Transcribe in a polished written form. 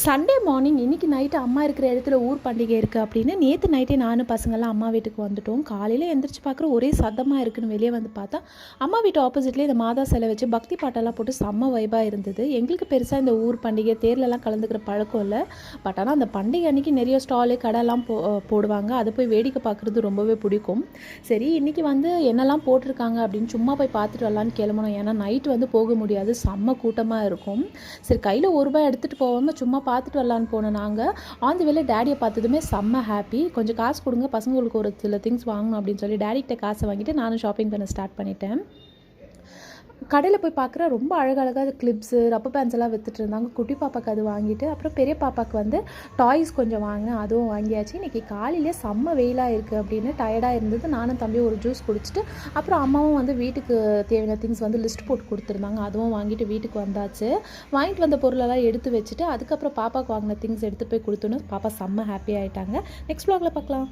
Sunday morning இன்றைக்கி night அம்மா இருக்கிற இடத்துல ஊர் பண்டிகை இருக்குது அப்படின்னு நேற்று நைட்டே நானும் பசங்கள்லாம் அம்மா வீட்டுக்கு வந்துட்டோம். காலையில் எந்திரிச்சு பார்க்குற ஒரே சத்தமாக இருக்குன்னு வெளியே வந்து பார்த்தா அம்மா வீட்டு ஆப்போசிட்லேயே இந்த மாதா சிலை வச்சு பக்தி பாட்டெல்லாம் போட்டு செம்ம வைபாக இருந்தது. எங்களுக்கு பெருசாக இந்த ஊர் பண்டிகை தேர்லலாம் கலந்துக்கிற பழக்கம் இல்லை. பட் ஆனால் அந்த பண்டிகை அன்றைக்கி நிறைய ஸ்டாலு கடைலாம் போடுவாங்க. அதை போய் வேடிக்கை பார்க்குறது ரொம்பவே பிடிக்கும். சரி இன்றைக்கி வந்து என்னெல்லாம் போட்டிருக்காங்க அப்படின்னு சும்மா போய் பார்த்துட்டு வரலான்னு கிளம்பணும். ஏன்னா நைட்டு வந்து போக முடியாது, செம்ம கூட்டமாக இருக்கும். சரி கையில் ₹1 எடுத்துகிட்டு போகாமல் சும்மா பார்த்துட்டு வரலான்னு போனோம். நாங்கள் ஆன் தி வேல டேடியை பார்த்ததுமே செம்ம ஹாப்பி. கொஞ்சம் காசு கொடுங்க, பசங்களுக்கு ஒரு சில திங்ஸ் வாங்கணும் அப்படின்னு சொல்லி டேடிக்கிட்ட காசை வாங்கிட்டு நானும் ஷாப்பிங் பண்ண ஸ்டார்ட் பண்ணிட்டேன். கடையில் போய் பார்க்குற ரொம்ப அழகழகாக கிளிப்ஸு ரப்பர் பேண்ட்ஸ் எல்லாம் விற்றுட்டு இருந்தாங்க. குட்டி பாப்பாவுக்கு அது வாங்கிட்டு அப்புறம் பெரிய பாப்பாவுக்கு வந்து டாய்ஸ் கொஞ்சம் வாங்கினேன், அதுவும் வாங்கியாச்சு. இன்றைக்கி காலையிலே செம்ம வெயிலாக இருக்குது அப்படின்னு டயர்டாக இருந்தது. நானும் தம்பியும் ஒரு ஜூஸ் குடிச்சிட்டு அப்புறம் அம்மாவும் வந்து வீட்டுக்கு தேவையான திங்ஸ் வந்து லிஸ்ட் போட்டு கொடுத்துருந்தாங்க, அதுவும் வாங்கிட்டு வீட்டுக்கு வந்தாச்சு. வாங்கிட்டு வந்த பொருளெல்லாம் எடுத்து வச்சுட்டு அதுக்கப்புறம் பாப்பாவுக்கு வாங்கின திங்ஸ் எடுத்து போய் கொடுத்தோன்னு பாப்பா செம்ம ஹாப்பி ஆகிட்டாங்க. நெக்ஸ்ட் வ்ளாகில் பார்க்கலாம்.